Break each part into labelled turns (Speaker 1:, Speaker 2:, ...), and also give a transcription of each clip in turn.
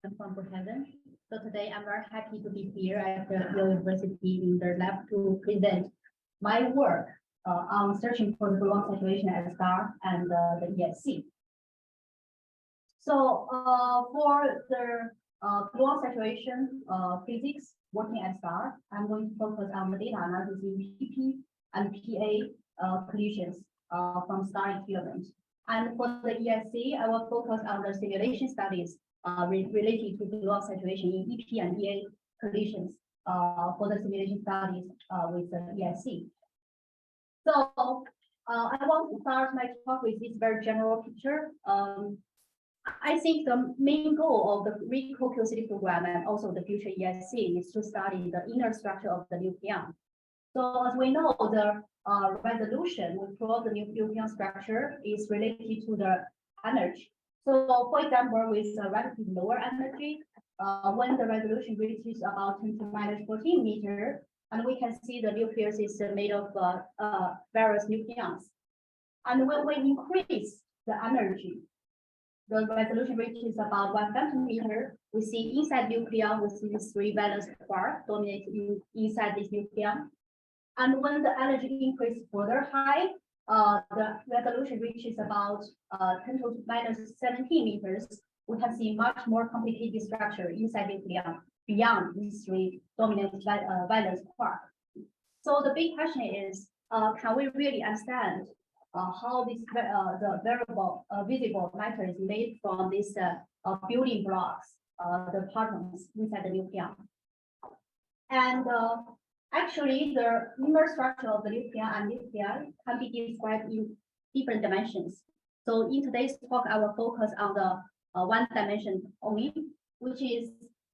Speaker 1: from Brookhaven. So today I'm very happy to be here at the Yale University in the lab to present my work on searching for the gluon saturation at star and the ESC. So for the gluon saturation physics working at star, I'm going to focus on the data analysis in PP and PA collisions from star experiment. And for the ESC, I will focus on the simulation studies related to gluon saturation in EP and PA collisions for the simulation studies with the ESC. So I want to start my talk with this very general picture. I think the main goal of the ReCO-QCD program and also the future ESC is to study the inner structure of the nucleon. So as we know, the resolution we plot the nucleon structure is related to the energy. So for example, with a relatively lower energy, when the resolution reaches about 10⁻⁴ meters, and we can see the nucleus is made of various nucleons. And when we increase the energy, the resolution reaches about 1 femtometer. We see inside nucleon, we see these 3 valence quarks dominating inside this nucleon. And when the energy increases further high, the resolution reaches about 10⁻⁷ meters. We can see much more complicated structure inside nucleon beyond these 3 dominant valence quarks. So the big question is, can we really understand how this the variable visible matter is made from these building blocks, the partons inside the nucleon? And actually, the inner structure of the nucleon and nuclei can be described in different dimensions. So in today's talk, I will focus on the one dimension only, which is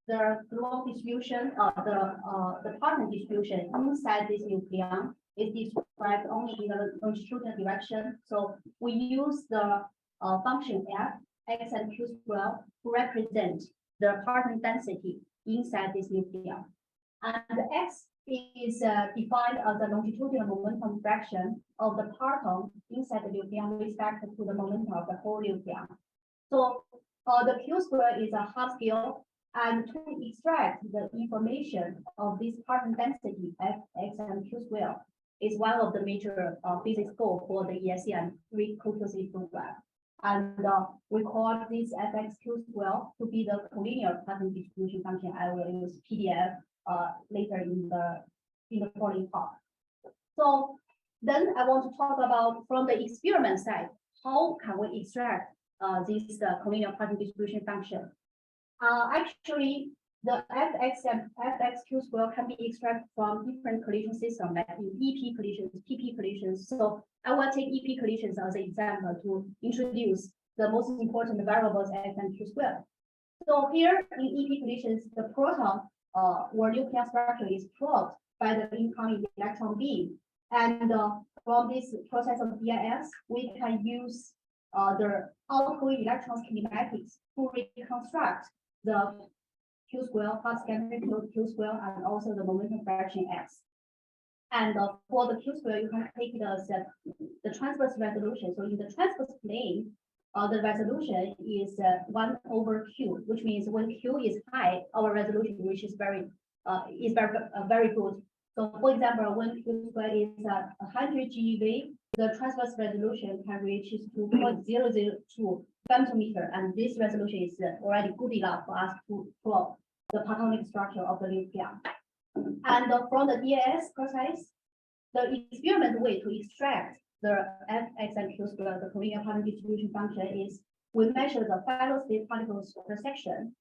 Speaker 1: the gluon distribution, the parton distribution inside this nucleon is described only in the longitudinal direction. So we use the function f, x and q square to represent the parton density inside this nucleon. And the x is defined as the longitudinal momentum fraction of the parton inside the nucleon with respect to the momentum of the whole nucleon. So the q square is a half scale, and to extract the information of this parton density f, x, and q square is one of the major physics goals for the ESC and ReCO-QCD program. And we call this fxq square to be the collinear parton distribution function. I will use PDF later in the following talk. So then I want to talk about from the experiment side, how can we extract this collinear parton distribution function? Actually, the fx and fxq square can be extracted from different collision systems, like in EP collisions, PP collisions. So I will take EP collisions as an example to introduce the most important variables x and q square. So here in EP collisions, the proton or nuclear structure is probed by the incoming electron beam. And from this process of DIS, we can use the outgoing electron kinematics to reconstruct the q square, half scattering q square, and also the momentum fraction x. And for the q square, you can take it as the transverse resolution. So in the transverse plane, the resolution is 1/q, which means when q is high, our resolution which is very good. So for example, when q square is 100 GeV, the transverse resolution can reach to 0.002 femtometer, and this resolution is already good enough for us to plot the partonic structure of the nucleon. And from the DIS process, the experiment way to extract the f, x, and q square, the collinear parton distribution function, is we measure the final state particles cross section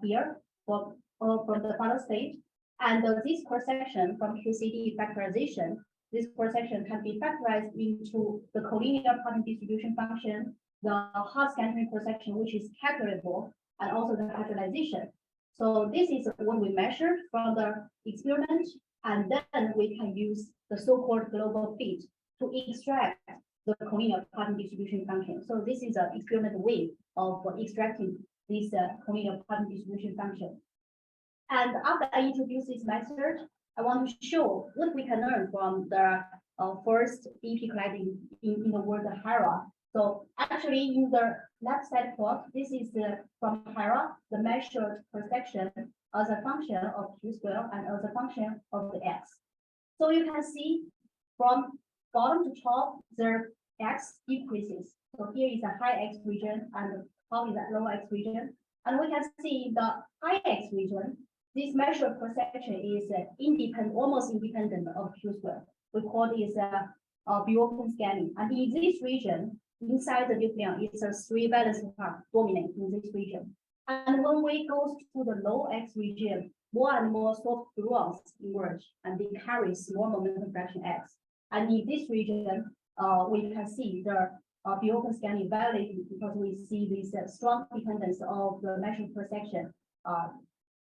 Speaker 1: here from the final state, and this cross section from QCD factorization. This cross section can be factorized into the collinear parton distribution function, the half scattering cross section, which is calculable, and also the factorization. So this is what we measure from the experiment, and then we can use the so-called global fit to extract the collinear parton distribution function. So this is an experimental way of extracting this collinear parton distribution function. And after I introduce this method, I want to show what we can learn from the first EP colliding in the world HERA So actually, in the left side plot, this is from HERA, the measured cross-section as a function of Q square and as a function of the X. So you can see from bottom to top, the X decreases. So here is a high X region and top is a low X region. And we can see the high X region, this measured cross-section is independent, almost independent of Q square. We call this Bjorken scanning. And in this region, inside the nucleon is a 3 valence part dominant in this region. And when we go to the low X region, more and more soft gluons emerge and they carry small momentum fraction X. And in this region, we can see the Bjorken scanning validated because we see this strong dependence of the measured cross-section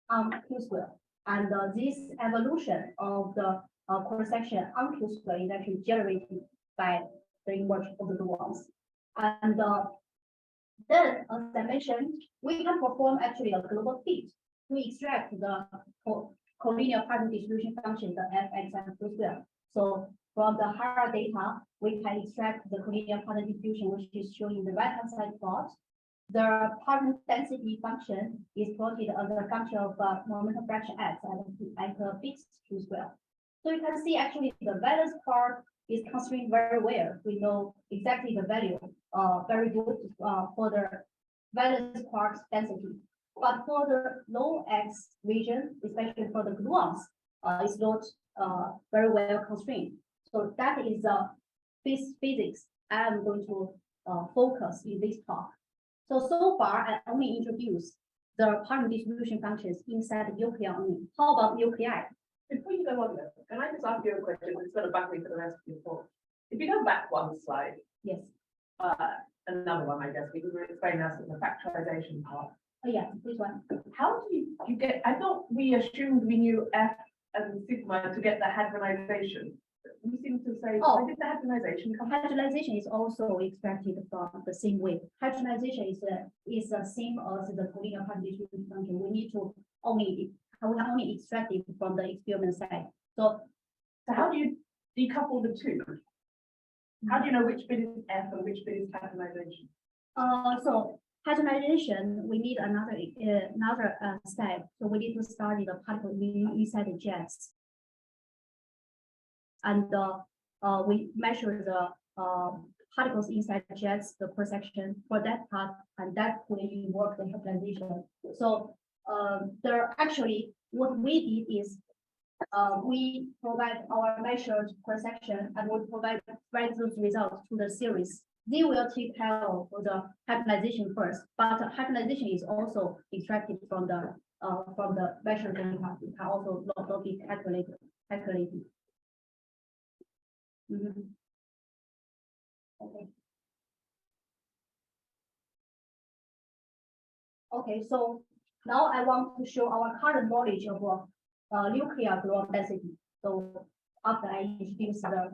Speaker 1: on Q square. And this evolution of the cross-section on Q square is actually generated by the emergence of the gluons. And then, as I mentioned, we can perform actually a global fit to extract the collinear particle distribution function, the fx and Q square. So from the HERA data, we can extract the collinear particle distribution, which is shown in the right-hand side plot. The particle density function is plotted as a function of momentum fraction x at a fixed Q square. So you can see actually the valence part is constrained very well. We know exactly the value, very good for the valence part density. But for the low X region, especially for the gluons, it's not very well constrained. So that is the physics I'm going to focus in this talk. So far, I only introduced the particle distribution functions inside the nucleon only. How about nuclei?
Speaker 2: Before you go on there, can I just ask you a question that's going to back me for the rest of your talk? If you go back one slide,
Speaker 1: Yes.
Speaker 2: Another one, I guess, because we're explaining us the factorization part.
Speaker 1: Oh yeah, this one.
Speaker 2: How do you get? I thought we assumed we knew F and sigma to get the hadronization. You seem to say, where did the hadronization come from?
Speaker 1: Hadronization is also extracted from the same way. Hadronization is the same as the collinear particle distribution function. We need to only extract it from the experiment side. So
Speaker 2: how do you decouple the two? How do you know which bit is F and which bit is hadronization?
Speaker 1: So hadronization, we need another step. So we need to study the particle inside the jets. And we measure the particles inside the jets, the cross-section for that part, and that will involve the hadronization. So actually what we did is we provide our measured cross-section and we provide those results to the series. They will take care of the hadronization first, but hadronization is also extracted from the measured data. It can also not be calculated. Okay. Okay, so now I want to show our current knowledge of nuclear gluon density. So after I introduce the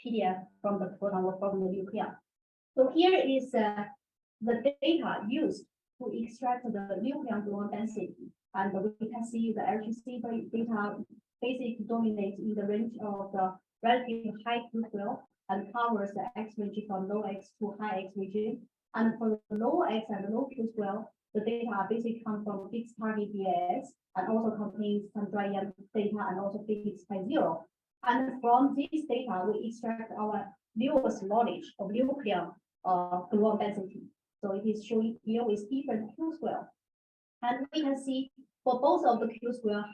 Speaker 1: PDF from the proton or from the nuclear. So here is the data used to extract the nuclear gluon density. And we can see the LHC data basically dominates in the range of the relatively high Q square and covers the X region from low X to high X region. And for the low X and low Q square, the data basically come from fixed target DAS and also contains some dry data and also fixed by zero. And from this data, we extract our newest knowledge of nuclear gluon density. So it is showing here with different Q square. And we can see for both of the Q square,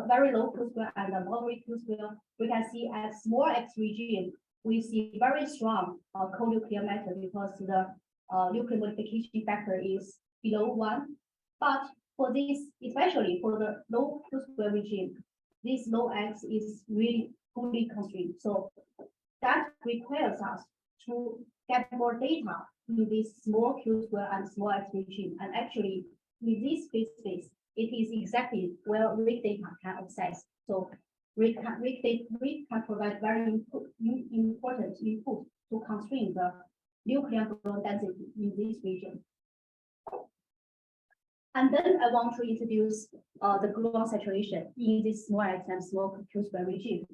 Speaker 1: very low Q square and a moderate Q square, we can see at small X region, we see very strong co-nuclear matter because the nuclear modification factor is below 1. But for this, especially for the low Q square region, this low X is really fully constrained. So that requires us to get more data in this small Q square and small X region. And actually, in this space, it is exactly where RIC data can access. So RIC can provide very important input to constrain the nuclear gluon density in this region. And then I want to introduce the gluon saturation in this small X and small Q square region.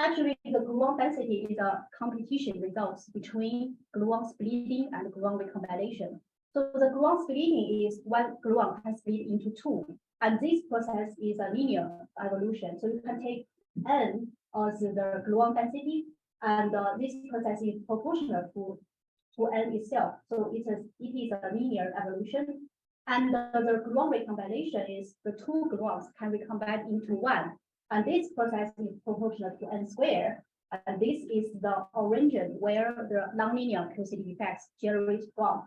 Speaker 1: Actually, the gluon density is a competition results between gluon splitting and gluon recombination. So the gluon splitting is one gluon can split into two, and this process is a linear evolution. So you can take n as the gluon density, and this process is proportional to n itself. So it is a linear evolution. And the gluon recombination is the two gluons can recombine into one. And this process is proportional to n squared. And this is the origin where the nonlinear QCD effects generate from.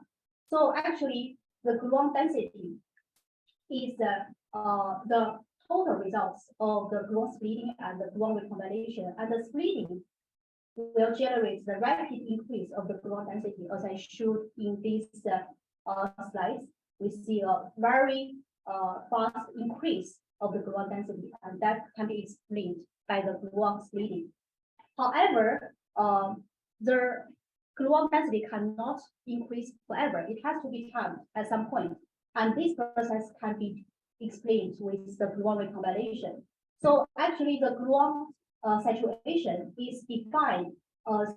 Speaker 1: So actually, the gluon density is the total results of the gluon splitting and the gluon recombination. And the splitting will generate the rapid increase of the gluon density, as I showed in these slides. We see a very fast increase of the gluon density, and that can be explained by the gluon splitting. However, the gluon density cannot increase forever. It has to be timed at some point, and this process can be explained with the gluon recombination. So actually, the gluon saturation is defined as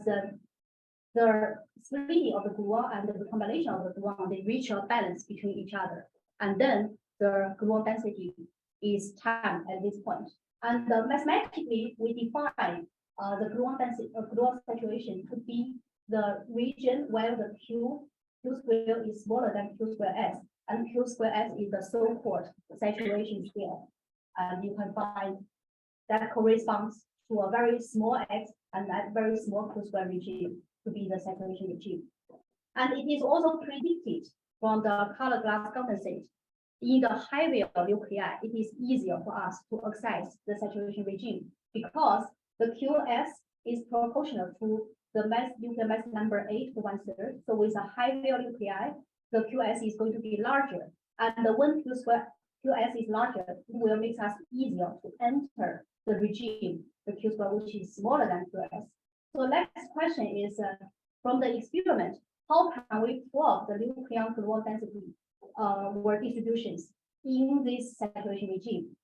Speaker 1: the splitting of the gluon and the recombination of the gluon, they reach a balance between each other. And then the gluon density is timed at this point. And mathematically, we define the gluon density, gluon saturation to be the region where the Q square is smaller than Q square S, and Q square S is the so-called saturation scale. And you can find that corresponds to a very small X and that very small Q square regime to be the saturation regime. And it is also predicted from the color glass condensate. In the high-value nuclei, it is easier for us to access the saturation regime because the QS is proportional to the nuclear mass number 8 to 1/3. So with a high-value nuclei, the QS is going to be larger. And when QS is larger, it will make us easier to enter the regime, the Q square, which is smaller than QS. So next question is, from the experiment, how can we plot the nucleon gluon density were distributions in this saturation regime?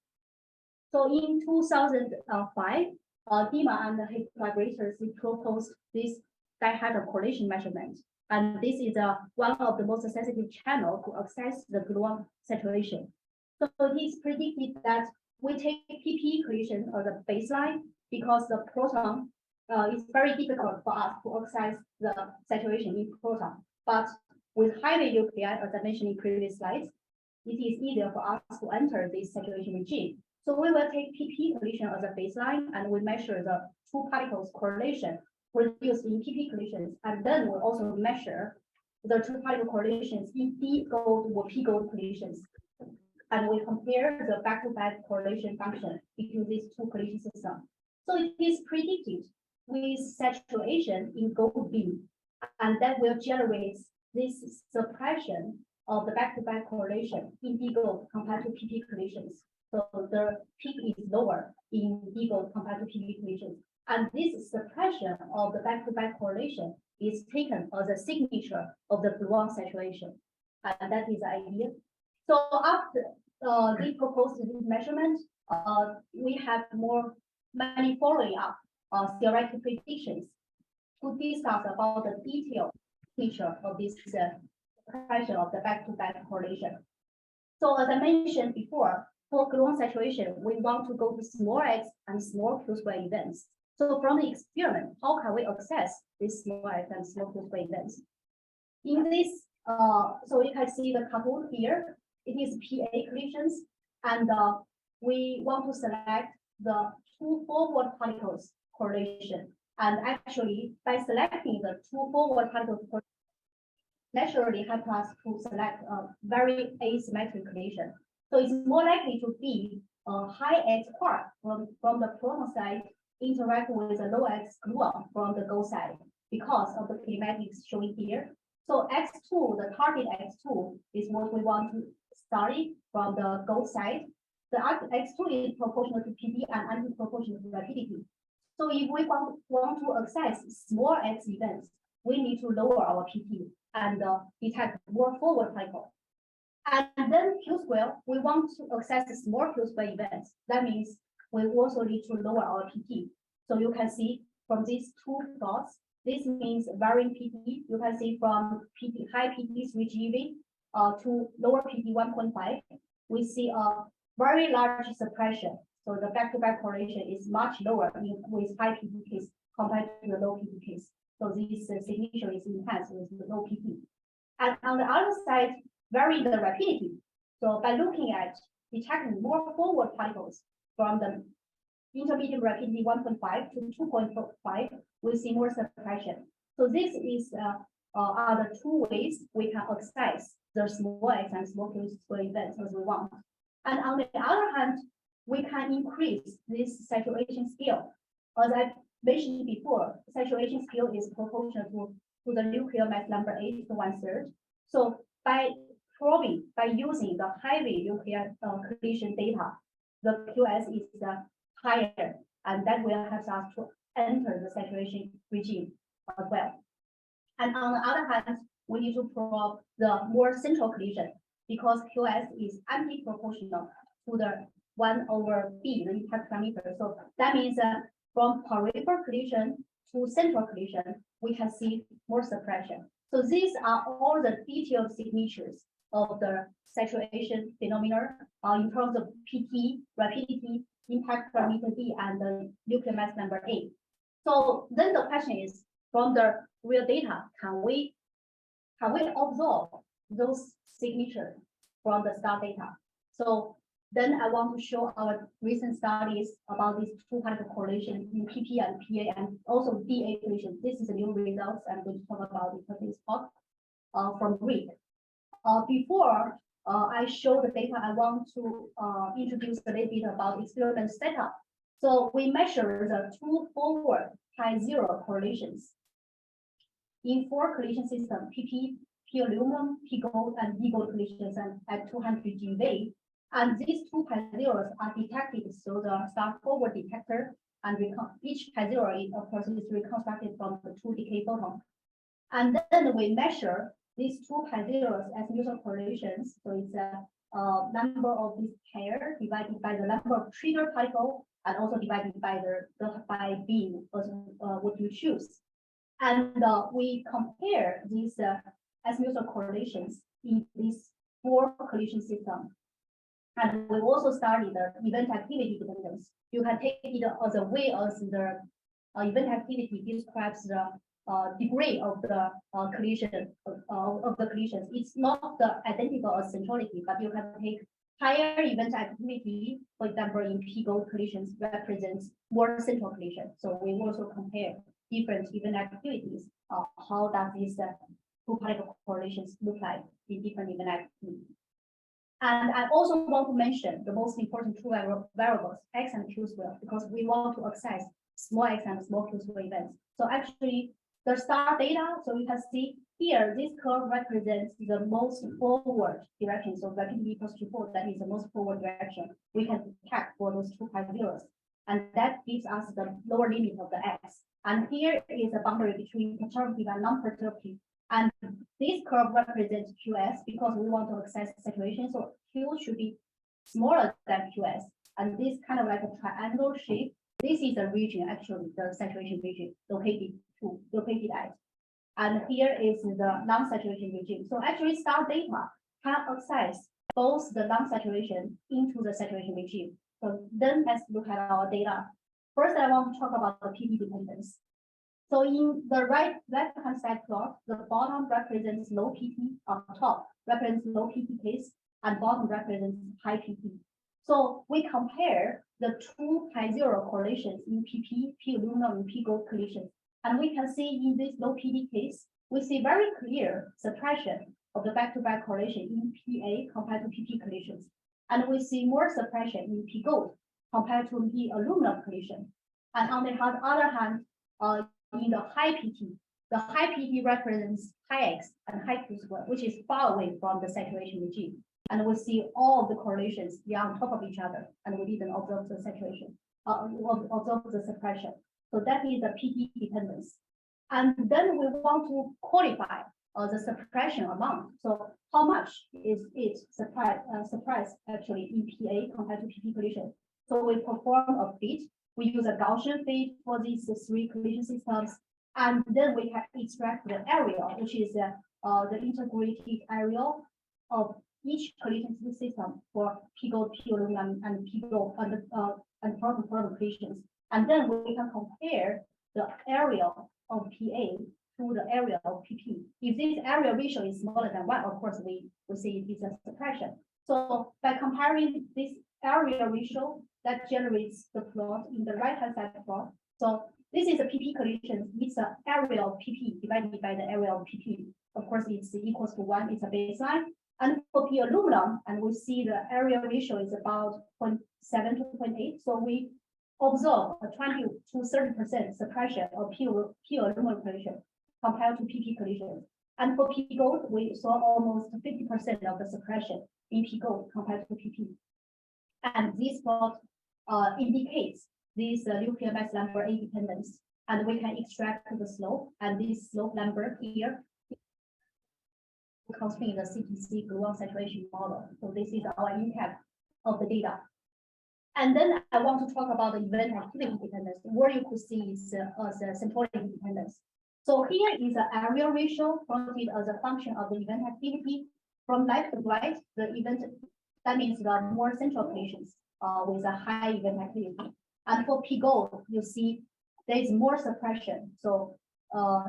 Speaker 1: So in 2005, Dima and his collaborators proposed this di-hadron correlation measurement. And this is one of the most sensitive channels to access the gluon saturation. So it is predicted that we take PP collision as a baseline because the proton it's very difficult for us to access the saturation in proton. But with high-value nuclei, as I mentioned in previous slides, it is easier for us to enter this saturation regime. So we will take PP collision as a baseline, and we measure the two particles correlation produced in PP collisions, and then we'll also measure the two particle correlations in D gold or P gold collisions. And we compare the back-to-back correlation function between these two collision systems. So it is predicted with saturation in gold beam, and that will generate this suppression of the back-to-back correlation in D gold compared to PP collisions. So the peak is lower in D gold compared to PP collisions. And this suppression of the back-to-back correlation is taken as a signature of the gluon saturation. And that is the idea. So after they proposed this measurement, we have many following up theoretical predictions to discuss about the detailed feature of this suppression of the back-to-back correlation. So as I mentioned before, for gluon saturation, we want to go to small x and small Q square events. So from the experiment, how can we access these small x and small Q square events? In this, so you can see the cartoon here. It is PA collisions, and we want to select the two forward particles correlation. And actually, by selecting the two forward particles, naturally help us to select a very asymmetric collision. So it's more likely to be a high X quark from the proton side interact with a low X gluon from the gold side because of the kinematics shown here. So X2, the target X2 is what we want to study from the gold side. The X2 is proportional to PD and anti-proportional to rapidity. So if we want to access small X events, we need to lower our PT and detect more forward cycle. And then Q square, we want to access small Q square events. That means we also need to lower our PT. So you can see from these two plots, this means varying PT. You can see from PT high PT 3 GeV to lower PT 1.5, we see a very large suppression. So the back-to-back correlation is much lower with high PT case compared to the low PT case. So this signature is enhanced with the low PT. And on the other side, vary the rapidity. So by looking at detecting more forward particles from the intermediate rapidity 1.5 to 2.5, we see more suppression. So this is are the two ways we can access the small x and small q square events as we want. And on the other hand, we can increase this saturation scale. As I mentioned before, saturation scale is proportional to the nuclear mass number 8 to 1/3. So by probing, by using the heavy nuclear collision data, the QS is higher, and that will help us to enter the saturation regime as well. And on the other hand, we need to probe the more central collision because QS is anti-proportional to the 1/b, the impact parameter. So that means that from peripheral collision to central collision, we can see more suppression. So these are all the detailed signatures of the saturation phenomena in terms of PT, rapidity, impact parameter B, and the nuclear mass number 8. So then the question is, from the real data, can we observe those signatures from the star data? So then I want to show our recent studies about these two particle correlations in PP and PA and also DA collision. This is a new results I'm going to talk about in today's talk from Greek. Before I show the data, I want to introduce a little bit about experiment setup. So we measure the two forward pi-0 correlations in 4 collision systems, PP, P aluminum, P gold, and D gold collisions at 200 GeV. And these two pi-zeros are detected through the star forward detector, and each pi-zero, of course, is reconstructed from the 2 decay photon. And then we measure these two pi-zeros as mutual correlations. So it's a number of this pair divided by the number of trigger particle and also divided by by beam, what you choose. And we compare these as mutual correlations in this 4 collision system. And we also studied the event activity dependence. You can take it as a way as the event activity describes the degree of the collision of the collisions. It's not the identical as centrality, but you can take higher event activity, for example, in P gold collisions represents more central collision. So we also compare different event activities. How does these two particle correlations look like in different event activities? And I also want to mention the most important two variables, x and q square, because we want to access small x and small q square events. So actually, the star data, so you can see here, this curve represents the most forward direction. So rapidity equals to 4, that is the most forward direction we can detect for those two pi-zeros. And that gives us the lower limit of the x. And here is a boundary between perturbative and non-perturbative. And this curve represents QS because we want to access saturation. So Q should be smaller than QS. And this kind of like a triangle shape, this is a region, actually, the saturation region located at. And here is the non-saturation region. So actually, star data can access both the non-saturation into the saturation regime. So then let's look at our data. First, I want to talk about the PP dependence. So in the left-hand side plot, the bottom represents low PT, top represents low PT case, and bottom represents high PT. So we compare the two pi-zero correlations in PP, P aluminum, and P gold collisions. And we can see in this low PT case, we see very clear suppression of the back-to-back correlation in PA compared to PP collisions. And we see more suppression in P gold compared to P aluminum collision. And on the other hand, in the high PT represents high X and high Q square, which is far away from the saturation regime. And we see all of the correlations, they are on top of each other, and we didn't observe the saturation, observe the suppression. So that is the PT dependence. And then we want to qualify the suppression amount. So how much is it suppressed actually in PA compared to PP collision? So we perform a fit we use a Gaussian fit for these three collision systems, and then we can extract the area, which is the integrated area of each collision system for p gold, p aluminum, and p gold and proton collisions, and then we can compare the area of PA to the area of PP. If this area ratio is smaller than 1, of course, we see it's a suppression. So by comparing this area ratio, that generates the plot in the right-hand side plot. So this is a PP collision. It's the area of PP divided by the area of PP. Of course, it's equals to 1. It's a baseline. And for P aluminum, and we see the area ratio is about 0.7 to 0.8. So we observe a 20 to 30% suppression of P aluminum collision compared to PP collision. And for P gold, we saw almost 50% of the suppression in P gold compared to PP. And this plot indicates this nuclear mass number A dependence. And we can extract the slope, and this slope number here constrain the CTC gluon saturation model. So this is our impact of the data. And then I want to talk about the event activity dependence, where you could see is as a symptotic dependence. So here is the area ratio plotted as a function of the event activity. From left to right, the event, that means the more central collisions with a high event activity. And for P gold, you see there is more suppression. So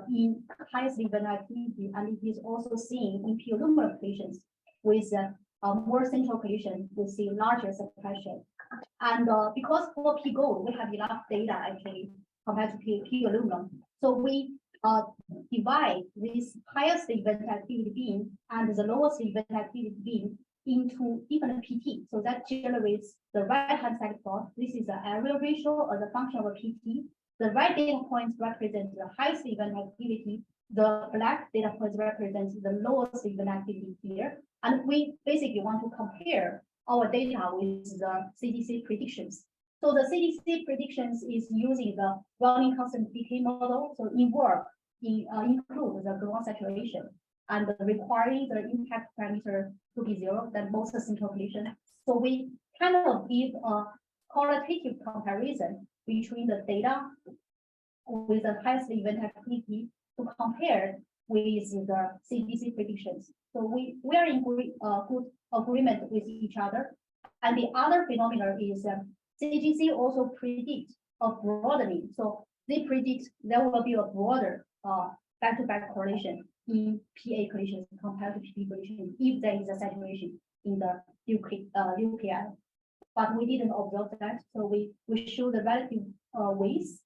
Speaker 1: in highest event activity, and it is also seen in P aluminum collisions with more central collision, we see larger suppression. And because for P gold, we have enough data actually compared to P aluminum. So we divide this highest event activity beam and the lowest event activity beam into different PT. So that generates the right-hand side plot. This is the area ratio as a function of a PT. The right data points represent the highest event activity. The black data points represent the lowest event activity here. And we basically want to compare our data with the CDC predictions. So the CDC predictions is using the Brownian constant decay model. So include the gluon saturation and requiring the impact parameter to be 0, then most central collision. So we kind of give a qualitative comparison between the data with the highest event activity to compare with the CDC predictions. So we are in good agreement with each other. And the other phenomenon is CDC also predict a broadening. So they predict there will be a broader back-to-back correlation in PA collisions compared to PP collisions if there is a saturation in the nuclei. But we didn't observe that. So we show the relative weights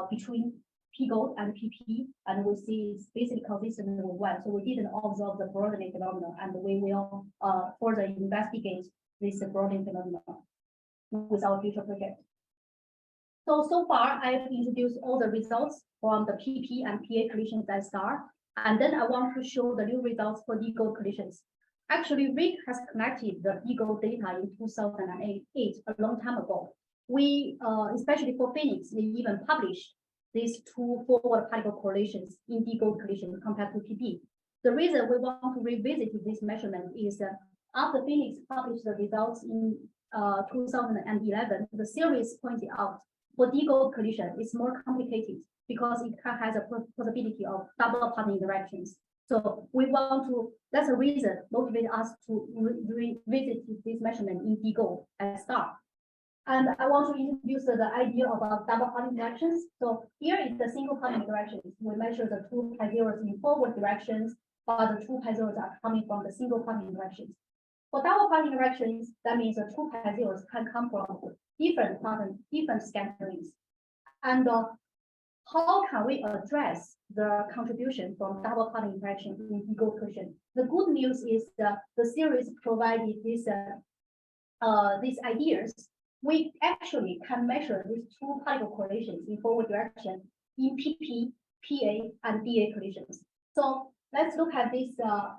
Speaker 1: between P gold and PP, and we see it's basically consistent with 1. So we didn't observe the broadening phenomenon, and we will further investigate this broadening phenomenon with our future project. So far, I've introduced all the results from the PP and PA collisions at STAR, and then I want to show the new results for d-gold collisions. Actually, Rick has collected the d-gold data in 2008, a long time ago. We, especially for Phoenix, we even published these 2 forward particle correlations in d-gold collision compared to PP. The reason we want to revisit this measurement is after Phoenix published the results in 2011, the series pointed out for d-gold collision is more complicated because it has a possibility of double partner interactions. So we want to, that's a reason motivate us to revisit this measurement in d-gold at STAR. And I want to introduce the idea about double partner interactions. So here is the single partner interactions. We measure the 2 pi zeros in forward directions, but the 2 pi zeros are coming from the single partner interactions. For double partner interactions, that means the 2 pi zeros can come from different patterns, different scatterings. And how can we address the contribution from double partner interaction in d-gold collision? The good news is that the series provided these ideas. We actually can measure these 2 particle correlations in forward direction in PP, PA, and DA collisions. So let's look at this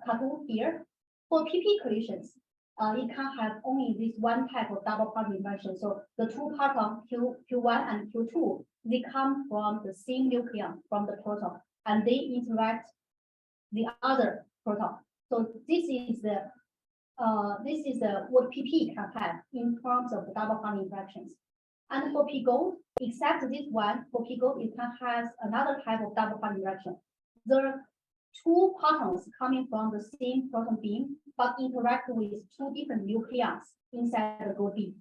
Speaker 1: cartoon here. For PP collisions, it can have only this one type of double partner interaction. So the 2 parton Q1 and Q2, they come from the same nucleon from the proton, and they interact the other proton. So this is what PP can have in terms of double partner interactions. And for P gold, except this one, for P gold, it has another type of double bond interaction. There are two protons coming from the same proton beam, but interact with two different nucleons inside the gold beam.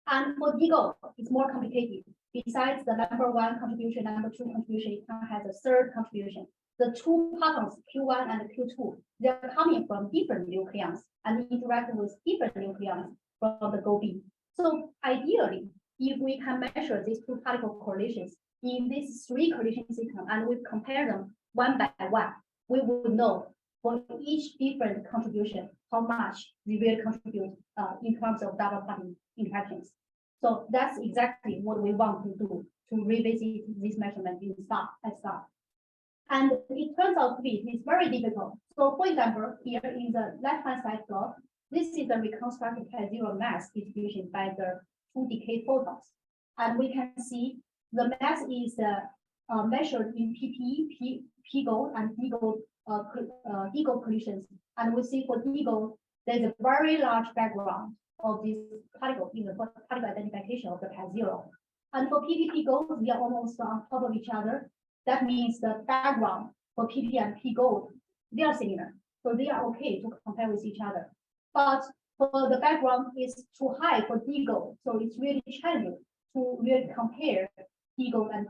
Speaker 1: And for D gold, it's more complicated. Besides the number one contribution, number two contribution, it has a third contribution. The two protons, Q1 and Q2, they're coming from different nucleons and interact with different nucleons from the gold beam. So ideally, if we can measure these two particle correlations in this three correlation system and we compare them one by one, we would know for each different contribution how much they will contribute in terms of double bond interactions. So that's exactly what we want to do to revisit this measurement in STAR. And it turns out to be it's very difficult. So for example, here in the left-hand side plot, this is the reconstructed zero mass distribution by the two decayed photons. And we can see the mass is measured in PP, P gold, and D gold collisions. And we see for D gold, there's a very large background of this particle in the particle identification of the path zero. And for PP gold, they are almost on top of each other. That means the background for PP and P gold, they are similar. So they are okay to compare with each other. But for the background is too high for D gold. So it's really challenging to really compare D gold and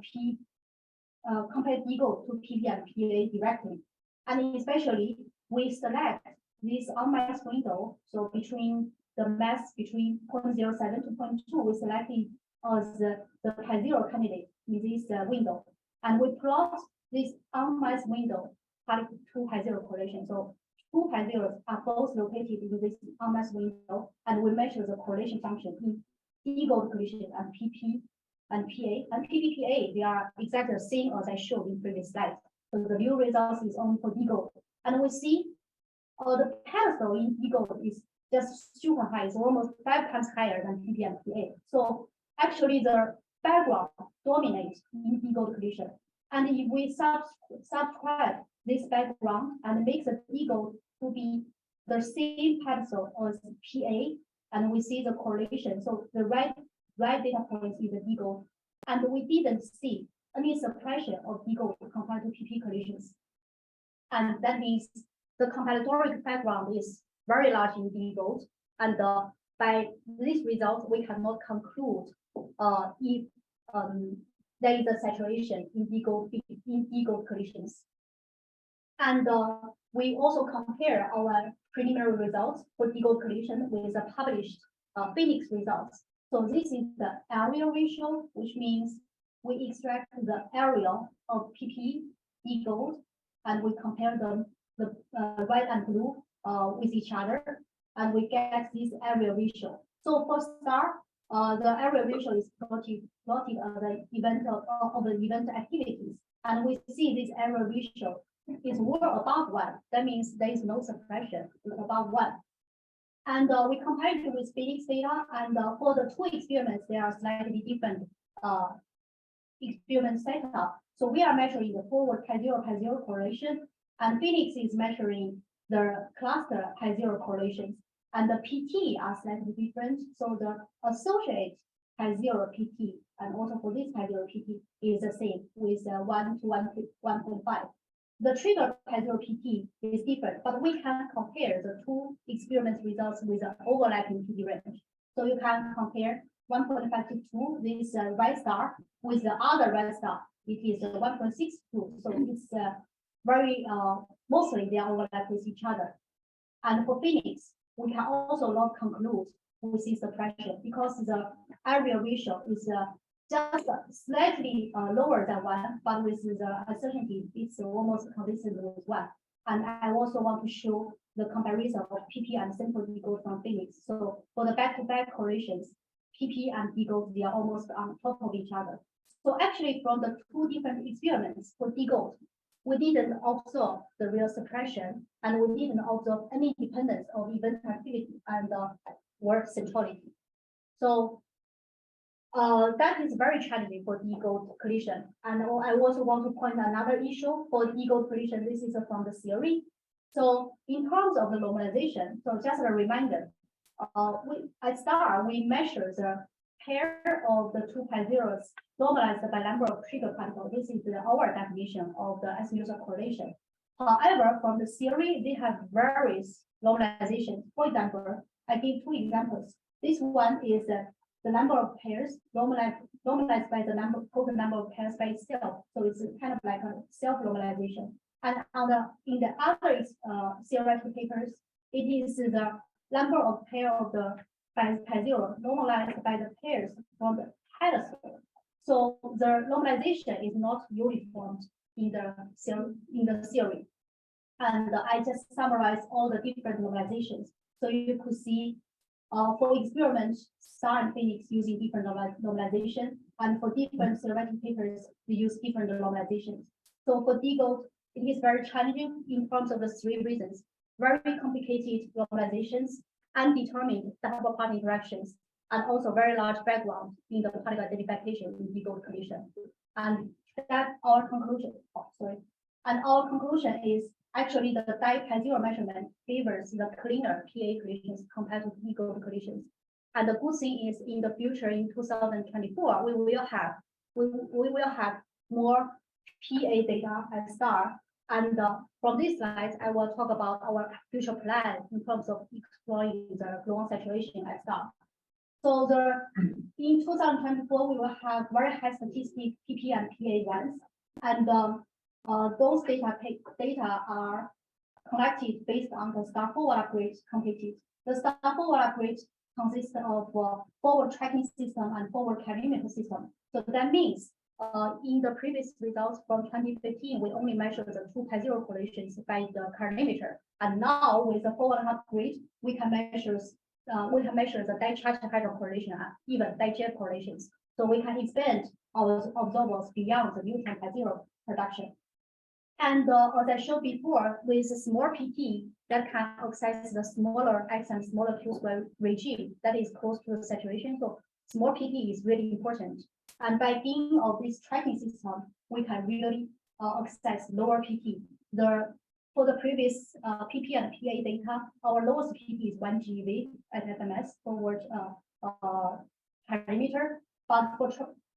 Speaker 1: compare D gold to PP and PA directly. And especially we select this unmasked window. So between the mass between 0.07 to 0.2, we selected as the pi zero candidate in this window. And we plot this unmasked window to pi zero correlation. So two pi zeros are both located in this unmasked window, and we measure the correlation function in D gold collision and PP and PA. And PPPA, they are exactly the same as I showed in previous slide. So the new results is only for D gold. And we see the pedestal in D gold is just super high. It's almost 5 times higher than PP and PA. So actually the background dominates in D gold collision. And if we subscribe this background and make the D gold to be the same pedestal as PA, and we see the correlation. So the right data point is the D gold. And we didn't see any suppression of D gold compared to PP collisions. And that means the comparatoric background is very large in D gold. And by this result, we cannot conclude if there is a saturation in D gold collisions. And we also compare our preliminary results for D gold collision with the published Phoenix results. So this is the area ratio, which means we extract the area of PP, D gold, and we compare them, the red and blue, with each other, and we get this area ratio. So for STAR, the area ratio is plotted as the event of the event activities, and we see this area ratio is well above 1. That means there is no suppression, it's above 1. And we compare it with Phoenix data, and for the two experiments, they are slightly different experiment setup. So we are measuring the forward pi zero correlation, and Phoenix is measuring the cluster pi zero correlations, and the PT are slightly different. So the associate pi zero PT, and also for this pi zero PT is the same with 1 to 1.5. The trigger pi zero PT is different, but we can compare the two experiment results with an overlapping PT range. So you can compare 1.5 to 2, this red star, with the other red star, it is 1.62. So it's very, mostly they are overlap with each other. And for Phoenix, we can also not conclude with this suppression because the area ratio is just slightly lower than 1, but with the uncertainty, it's almost consistent with 1. And I also want to show the comparison of PP and simple D gold from Phoenix. So for the back-to-back correlations, PP and D gold, they are almost on top of each other. So actually, from the two different experiments for D gold, we didn't observe the real suppression, and we didn't observe any dependence of event activity and work centrality. So that is very challenging for D gold collision. And I also want to point another issue for D gold collision. This is from the theory. So in terms of the normalization, so just a reminder, at STAR, we measure the pair of the two pi zeros normalized by number of trivial particles. This is our definition of the azimuthal correlation. However, from the theory, they have various normalizations. For example, I give two examples. This one is the number of pairs normalized by the total number of pairs by itself. So it's kind of like a self-normalization. And in the other theoretical papers, it is the number of pair of the pi zero normalized by the pairs from the pedestal. So the normalization is not uniform in the theory. And I just summarize all the different normalizations. So you could see for experiments, star and phoenix using different normalization, and for different theoretical papers, we use different normalizations. So for d-gold, it is very challenging in terms of the three reasons: very complicated normalizations, undetermined double part interactions, and also very large background in the particle identification in d-gold condition. And that's our conclusion. And our conclusion is actually the pi zero measurement favors the cleaner PA collisions compared to d-gold collisions. And the good thing is, in the future, in 2024, we will have more PA data at star. And from this slide, I will talk about our future plan in terms of exploring the gluon saturation at star. So in 2024, we will have very high statistic PP and PA ones, and those data are collected based on the star forward upgrade completed. The star forward upgrade consists of forward tracking system and forward calorimeter system. So that means in the previous results from 2015, we only measured the two pi zero correlations by the calorimeter, and now with the forward upgrade, we can measure the di-charge hadron correlation and even di-jet correlations. So we can expand our observables beyond the neutron pi zero production. And as I showed before, with a small PT that can access the smaller X and smaller Q square regime that is close to the saturation. So small PT is really important. And by being of this tracking system, we can really access lower PT. For the previous PP and PA data, our lowest PT is 1 GeV at FMS forward parameter. But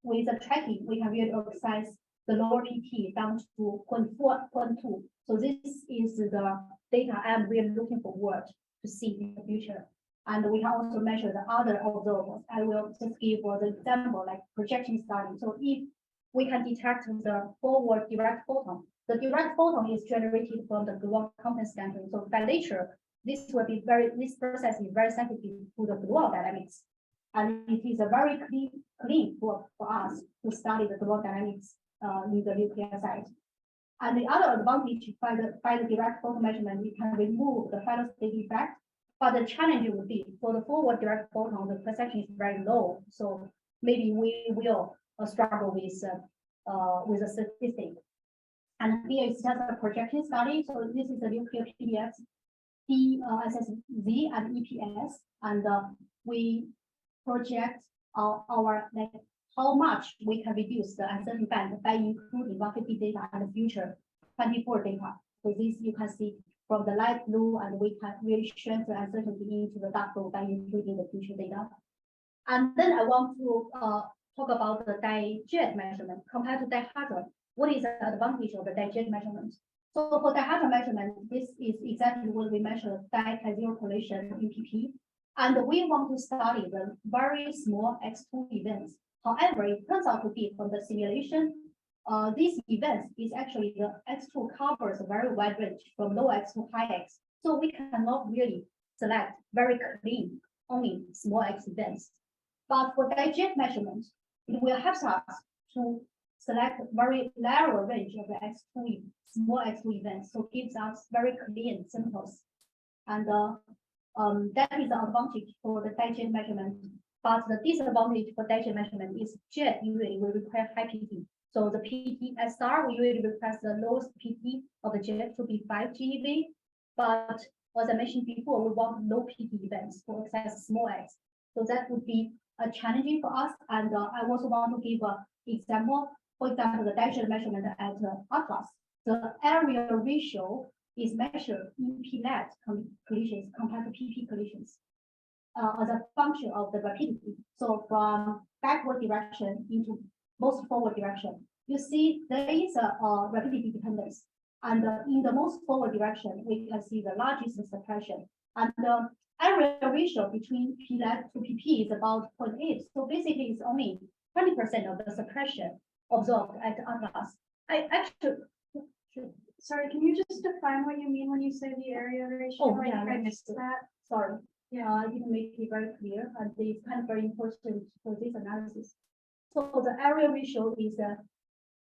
Speaker 1: with the tracking, we can really access the lower PT down to 0.4, 0.2. So this is the data I'm really looking forward to see in the future. And we can also measure the other observables. I will just give the example like projection study. So if we can detect the forward direct photon, the direct photon is generated from the gluon content scattering. So by nature, this process is very sensitive to the gluon dynamics. And it is a very clean for us to study the gluon dynamics in the nuclear site. And the other advantage by the direct photon measurement, we can remove the final state effect. But the challenge would be for the forward direct photon, the perception is very low. So maybe we will struggle with a statistic. And here is just a projection study. So this is the nuclear PDX, PSSZ and EPS, and we project our like how much we can reduce the uncertainty band by including 150 data and the future 24 data. So this you can see from the light blue, and we can really shrink the uncertainty into the dark blue by including the future data. And then I want to talk about the di-jet measurement compared to di-hadron. What is the advantage of the di-jet measurement? So for di-hadron measurement, this is exactly what we measure di-pi zero correlation in PP. And we want to study the very small X2 events. However, it turns out to be from the simulation, these events is actually the X2 covers a very wide range from low X to high X. So we cannot really select very clean, only small X events. But for di-jet measurement, it will help us to select very narrow range of the X2 small X2 events. So gives us very clean samples. And that is the advantage for the di-jet measurement. But the disadvantage for di-jet measurement is jet usually will require high PT. So the PT at star, we usually request the lowest PT of the jet to be 5 GeV. But as I mentioned before, we want low PT events to access small X. So that would be challenging for us. And I also want to give an example. For example, the di-jet measurement at Atlas. The area ratio is measured in P-net collisions compared to PP collisions. as a function of the rapidity. So from backward direction into most forward direction, you see there is a rapidity dependence. And in the most forward direction, we can see the largest suppression. And the area ratio between P-lab to PP is about 0.8. So basically, it's only 20% of the suppression observed at Atlas. I actually,
Speaker 3: Sorry, can you just define what you mean when you say the area ratio?
Speaker 1: Oh, yeah,
Speaker 3: I missed that.
Speaker 1: sorry, yeah, I didn't make it very clear, and it's kind of very important for this analysis. So the area ratio is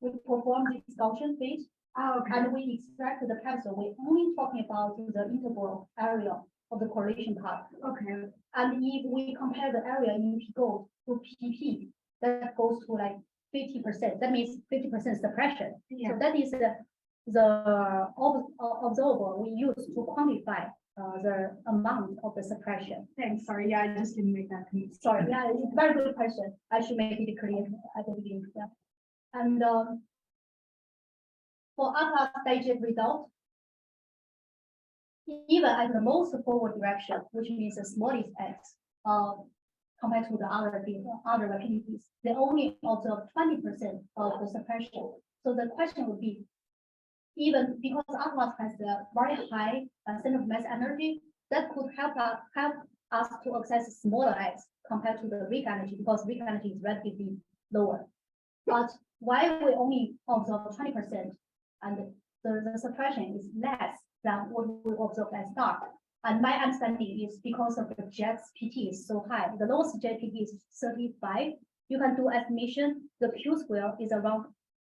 Speaker 1: we perform this Gaussian fit, and we extract the capsule. We're only talking about the interval area of the correlation path.
Speaker 3: Okay.
Speaker 1: And if we compare the area in gold to PP, that goes to like 50%. That means 50% suppression.
Speaker 3: Yeah.
Speaker 1: So that is the observable we use to quantify the amount of the suppression.
Speaker 3: Thanks. Sorry. Yeah, I just didn't make that clear.
Speaker 1: Sorry, yeah, it's a very good question. I should make it clear at the beginning. Yeah. And for Atlas digest result, even at the most forward direction, which means the smallest x, compared to the other rapidities, they only observe 20% of the suppression. So the question would be, even because Atlas has a very high center of mass energy, that could help us to access smaller x compared to the weak energy, because weak energy is relatively lower. But why we only observe 20% and the suppression is less than what we observed at start? And my understanding is because of the jet's PT is so high. The lowest jet PT is 35. You can do estimation. The Q square is around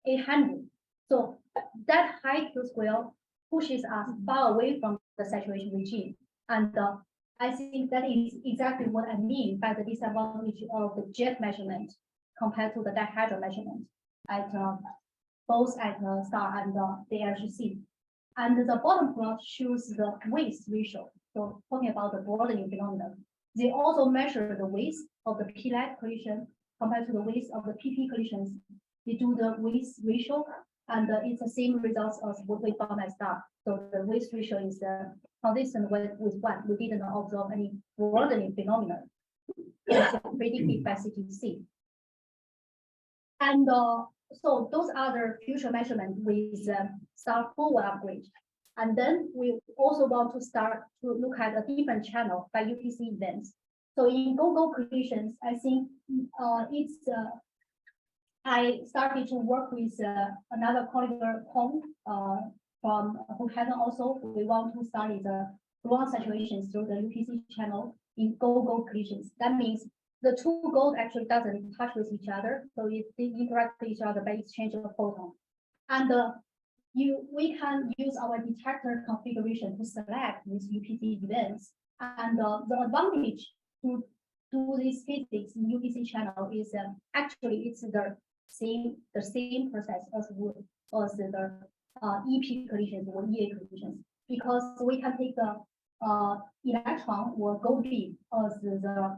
Speaker 1: 800. So that high Q square pushes us far away from the saturation regime. And I think that is exactly what I mean by the disadvantage of the jet measurement compared to the di-hadron measurement at both at STAR and the LHC. And the bottom plot shows the waste ratio. So talking about the broadening phenomenon, they also measure the waste of the P-lab collision compared to the waste of the PP collisions. They do the waste ratio, and it's the same results as what we found at STAR. So the waste ratio is consistent with one. We didn't observe any broadening phenomenon. It's predicted by CTC. And so those are the future measurements with STAR forward upgrade. And then we also want to start to look at a different channel by UPC events. So in go-go collisions, I think I started to work with another colleague Hong from Hokkaido also. We want to study the gluon situations through the UPC channel in go-go collisions. That means the two gold actually doesn't touch with each other, so they interact with each other by exchange of photons. And we can use our detector configuration to select these UPC events. And the advantage to do this physics in UPC channel is actually it's the same process as the EP collisions or EA collisions, because we can take the electron or gold beam as the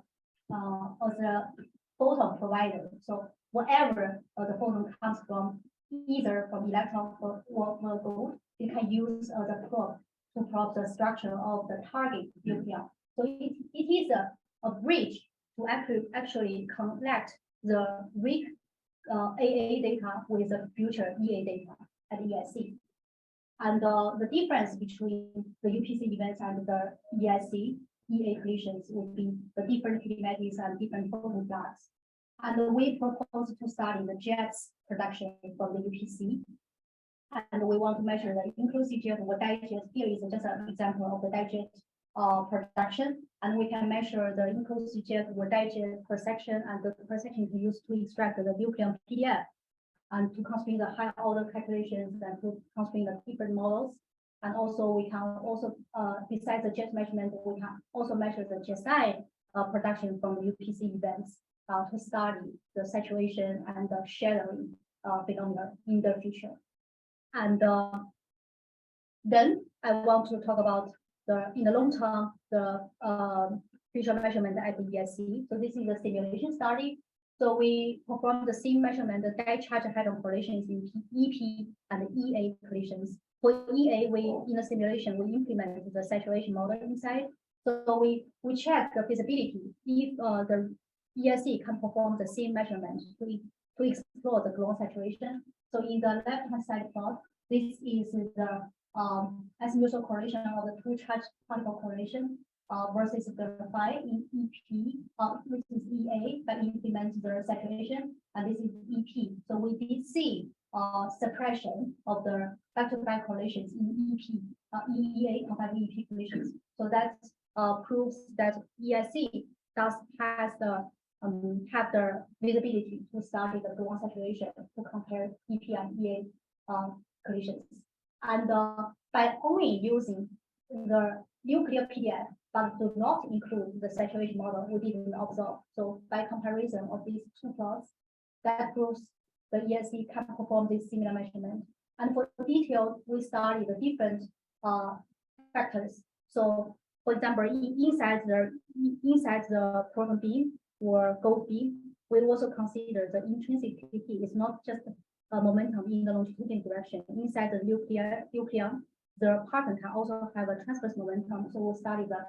Speaker 1: photon provider. So whatever the photon comes from, either from electron or gold, you can use as a probe to probe the structure of the target nucleon. So it is a bridge to actually connect the weak AA data with the future EA data at ESC. And the difference between the UPC events and the ESC EA collisions would be the different kinematics and different photon flux. And we propose to study the jets production from the UPC. And we want to measure the inclusive jet or digest. Here is just an example of the digest production. And we can measure the inclusive jet or digest per section, and the per section is used to extract the nucleon PDF and to constrain the high order calculations and to constrain the different models. And also we can also, besides the jet measurement, we can also measure the GSI production from the UPC events to study the saturation and the shattering phenomena in the future. And then I want to talk about in the long term, the future measurement at the ESC. So this is a simulation study. So we perform the same measurement, the die-charge hadron collisions in EP and EA collisions. For EA, in the simulation, we implement the saturation model inside. So we check the feasibility if the ESC can perform the same measurement to explore the gluon saturation. So in the left-hand side plot, this is the azimuthal correlation of the two charge particle correlation versus the phi in EP, which is EA, that implements the saturation, and this is EP. So we did see suppression of the back-to-back correlations in EP, in EA compared to EP correlations. So that proves that ESC does have the visibility to study the gluon saturation to compare EP and EA collisions. And by only using the nuclear PDF, but do not include the saturation model, we didn't observe. So by comparison of these two plots, that proves the ESC can perform this similar measurement. And for detail, we study the different factors. So for example, inside the proton beam or gold beam, we also consider the intrinsic KT is not just a momentum in the longitudinal direction. Inside the nucleon, the partner can also have a transverse momentum. So we'll study the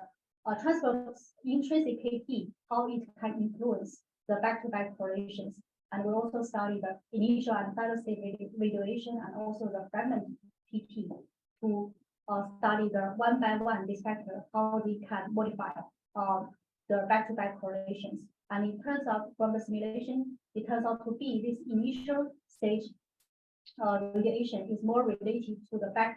Speaker 1: transverse intrinsic KT, how it can influence the back-to-back correlations. And we'll also study the initial and final state radiation and also the fragment PT to study the one by one this factor, how they can modify the back-to-back correlations. And it turns out from the simulation, it turns out to be this initial stage radiation is more related to the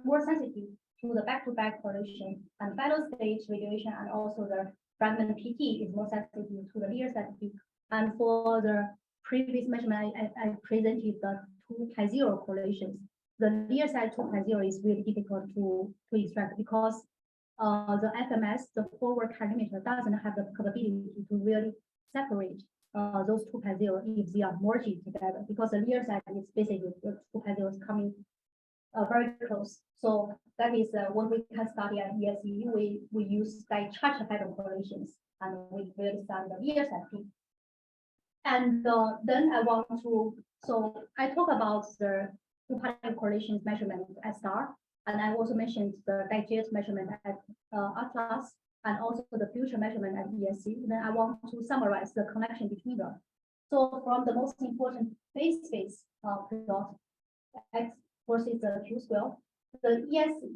Speaker 1: more sensitive to the back-to-back correlation, and final stage radiation and also the fragment PT is more sensitive to the near side peak. And for the previous measurement, I presented the 2.0 correlations. The near side 2.0 is really difficult to extract because the FMS, the forward calorimeter, doesn't have the capability to really separate those 2.0 if they are merging together, because the near side is basically the 2.0 is coming very close. So that is what we can study at ESC. We use like charge hadron correlations, and we really study the near side peak. And then I want to, so I talk about the two-particle correlations measurement at STAR, and I also mentioned the digest measurement at Atlas, and also the future measurement at ESC. And then I want to summarize the connection between them. So from the most important phase space plot, X versus the Q square, the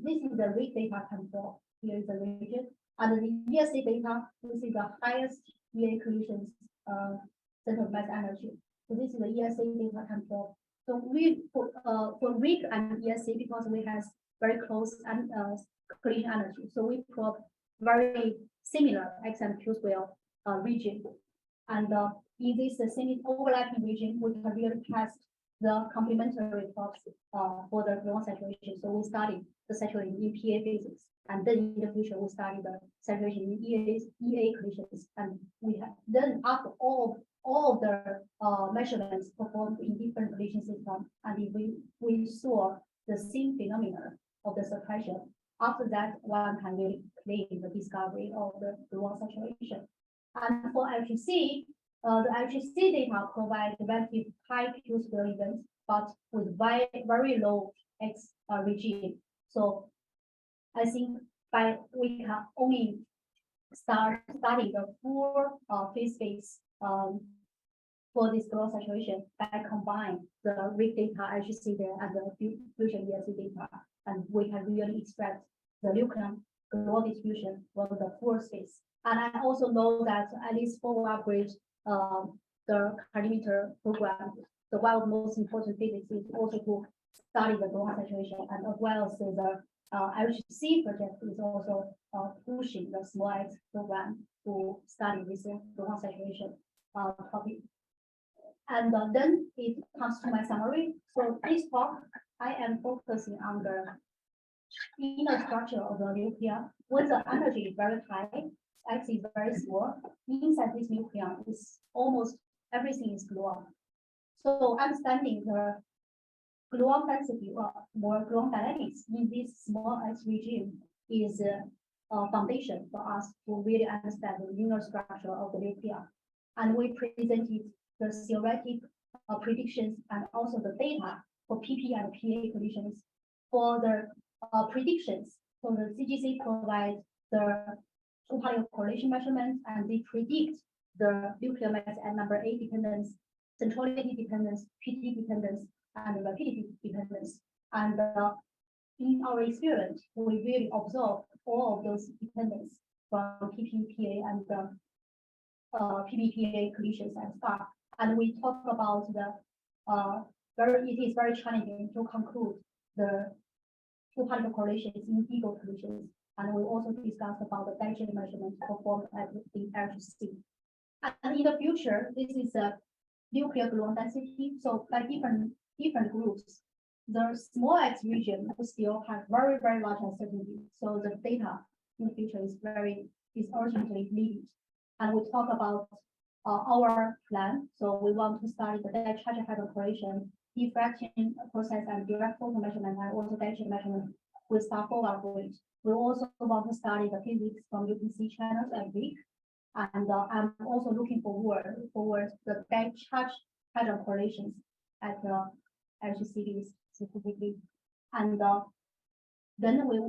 Speaker 1: this is the rate data control. Here is the region, and the ESC data, this is the highest EA collisions center of mass energy. So this is the ESC data control. So we for RIG and ESC, because we have very close and collision energy, so we plot very similar X and Q square region. And in this semi-overlapping region, we can really test the complementary plots for the gluon saturation. So we study the saturation in PA physics, and then in the future we study the saturation in EA collisions. And we have then after all of the measurements performed in different collision systems, and we saw the same phenomena of the suppression. After that, one can really claim the discovery of the gluon saturation. And for LHC, the LHC data provide relative high Q square events, but with very low X regime. So I think we can only start studying the full phase space for this gluon saturation by combine the RIG data LHC there and the future ESC data, and we can really extract the nucleon gluon distribution from the full space. And I also know that at least for upgrade the calorimeter program, the one of the most important physics is also to study the gluon saturation, and as well as the LHC project is also pushing the small X program to study this gluon saturation topic. And then it comes to my summary. So this talk, I am focusing on the inner structure of the nucleon. When the energy is very high, X is very small. Inside this nucleon is almost everything is gluon. So understanding the gluon density or more gluon dynamics in this small X regime is a foundation for us to really understand the inner structure of the nucleon. And we presented the theoretic predictions and also the data for PP and PA collisions. For the predictions, so the CGC provides the two particle correlation measurements, and they predict the nuclear mass at number 8 dependence, centrality dependence, PT dependence, and rapidity dependence. And in our experience, we really observe all of those dependence from PPPA and PPPA collisions and star. And we talk about the it is very challenging to conclude the two particle correlations in ego collisions. And we also discussed about the density measurement performed at the LHC. And in the future, this is a nuclear gluon density. So by different groups, the small X region will still have very, very large uncertainty. So the data in the future is urgently needed. And we talk about our plan. So we want to study the charge hadron correlation, diffraction process, and direct photon measurement, and also density measurement with star forward weight. We also want to study the physics from UPC channels and weak. And I'm also looking forward the charge hadron correlations at the LHCb specifically. And then we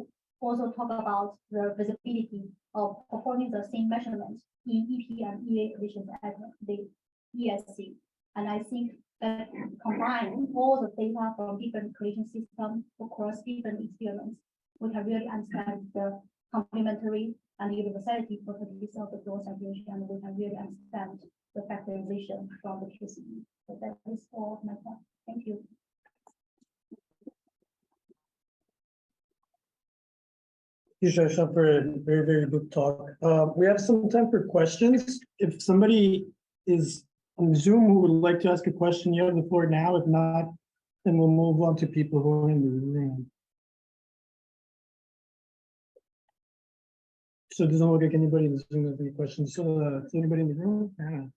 Speaker 1: also talk about the visibility of performing the same measurements in EP and EA collisions at the ESC. And I think that combine all the data from different collision systems across different experiments, we can really understand the complementary and universality properties of the gluon saturation, and we can really understand the factorization from the QCD. So that is all of my talk. Thank you.
Speaker 4: Thank you, Xiaoxuan, for a very, very good talk. We have some time for questions. If somebody is on Zoom who would like to ask a question, you have the floor now. If not, then we'll move on to people who are in the room. So it doesn't look like anybody in the Zoom has any questions. So is anybody in the room? Yeah.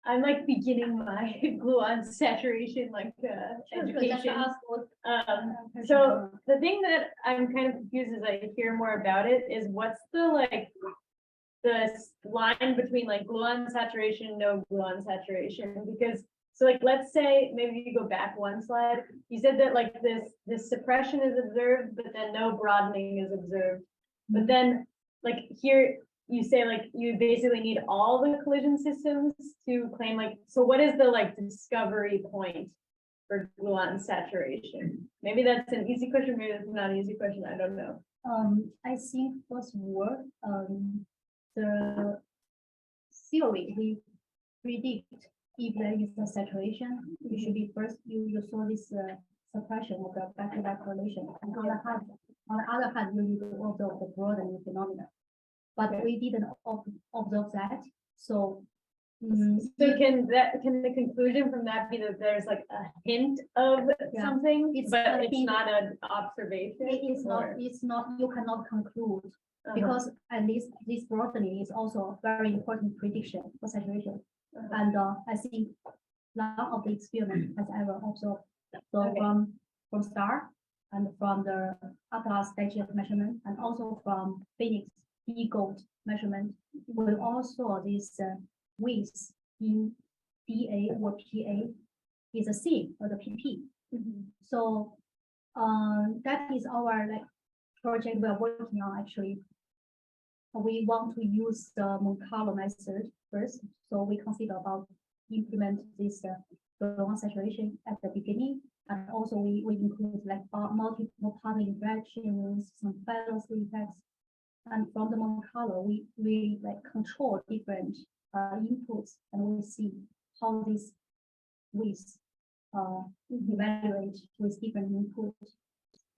Speaker 5: I'm like beginning my gluon saturation education. So the thing that I'm kind of confused as I hear more about it is what's the the line between gluon saturation, no gluon saturation? Because so let's say maybe you go back one slide, you said that this suppression is observed, but then no broadening is observed. But then here you say you basically need all the collision systems to claim so what is the discovery point for gluon saturation? Maybe that's an easy question, maybe that's not an easy question, I don't know.
Speaker 1: I think first word, the theory we predict if there is a saturation, you should be first you saw this suppression of the back-to-back correlation. And on the other hand, you need to observe the broadening phenomena. But we didn't observe that. So,
Speaker 5: can the conclusion from that be that there's a hint of something, but it's not an observation?
Speaker 1: It's not, you cannot conclude because at least this broadening is also a very important prediction for saturation. And I think none of the experiment has ever observed. So from STAR and from the Atlas digest measurement, and also from Phoenix gold measurement, we also this width in DA or PA is the same for the PP. So that is our project we are working on. Actually, we want to use the Monte Carlo method first. So we consider about implement this gluon saturation at the beginning, and also we include multiple partner interactions, some fallacy effects. And from the Monte Carlo, we control different inputs, and we see how this width evaluate with different inputs.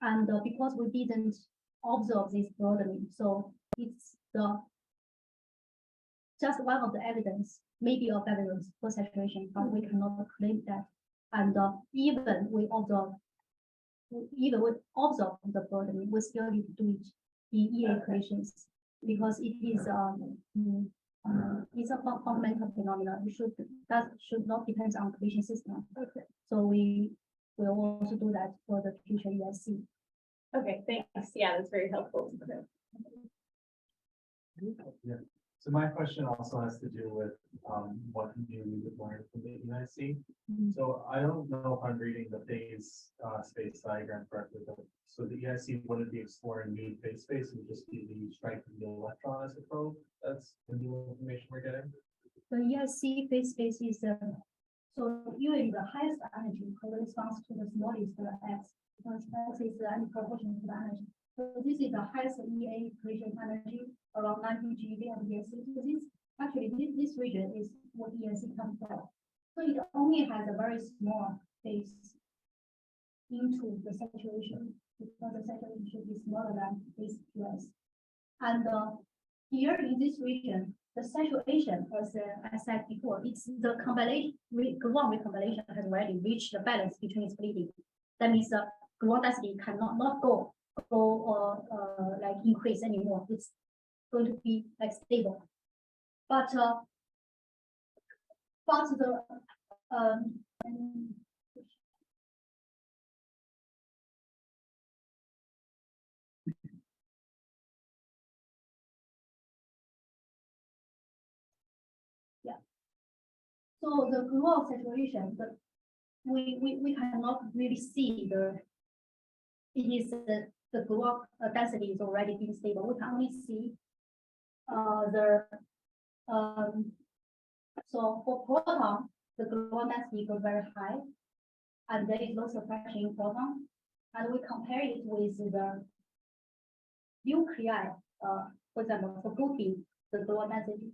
Speaker 1: And because we didn't observe this broadening, so it's just one of the evidence, maybe of evidence for saturation, but we cannot claim that. And even we observe the broadening, we still need to do it in EA collisions because it is it's a fundamental phenomenon. That should not depend on collision system. Okay. So we will also do that for the future ESC.
Speaker 5: Okay, thanks. Yeah, that's very helpful.
Speaker 6: Yeah. So my question also has to do with what new we would learn from the EIC. So I don't know if I'm reading the phase space diagram correctly, but so the EIC wouldn't be exploring new phase space, it would just be the strength of the electron as a probe. That's the new information we're getting.
Speaker 1: The EIC phase space is so usually the highest energy corresponds to the smallest x, because x is the proportional to the energy. So this is the highest EA creation energy, around 90 GeV of EIC. So this actually this region is what EIC comes from. So it only has a very small phase into the saturation, because the saturation should be smaller than this US. And here in this region, the saturation, as I said before, it's the combination, gluon recombination has already reached the balance between splitting. That means the gluon density cannot not go or like increase anymore. It's going to be like stable. But the so the gluon saturation, we cannot really see it is the gluon density is already being stable. We can only see so for proton, the gluon density goes very high, and there is no suppression in proton, and we compare it with the nuclei, for example, for grouping the gluon density.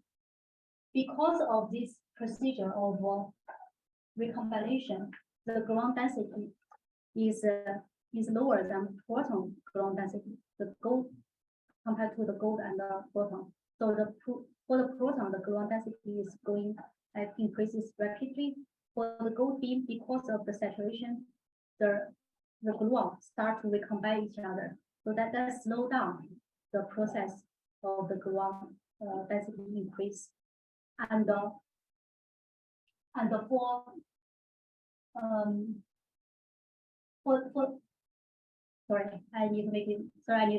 Speaker 1: Because of this procedure of recombination, the gluon density is lower than proton gluon density, the gold compared to the gold and the proton. So for the proton, the gluon density is going increases rapidly. For the gold beam, because of the saturation, the gluon start to recombine each other. So that slow down the process of the gluon density increase. And sorry, I need to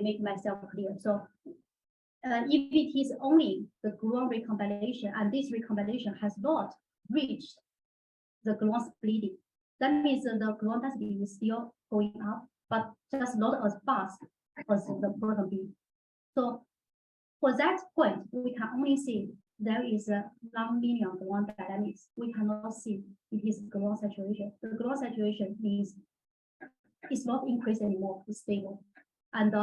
Speaker 1: make myself clear. So if it is only the gluon recombination, and this recombination has not reached the gluon splitting, that means that the gluon density is still going up, but just not as fast as the proton beam. So for that point, we can only see there is a nonlinear gluon dynamics. We cannot see it is gluon saturation. The gluon saturation means it's not increased anymore, it's stable. And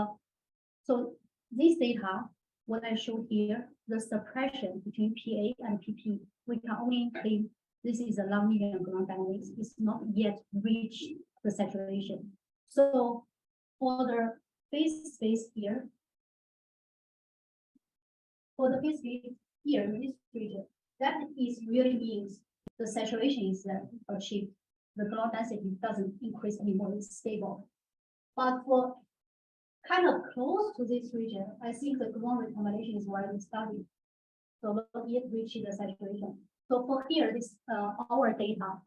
Speaker 1: so this data, what I showed here, the suppression between PA and PP, we can only claim this is a nonlinear gluon dynamics. It's not yet reached the saturation. So for the phase space here, for the phase space here in this region, that is really means the saturation is achieved. The gluon density doesn't increase anymore, it's stable. But for kind of close to this region, I think the gluon recombination is already started. So not yet reached the saturation. So for here, this our data,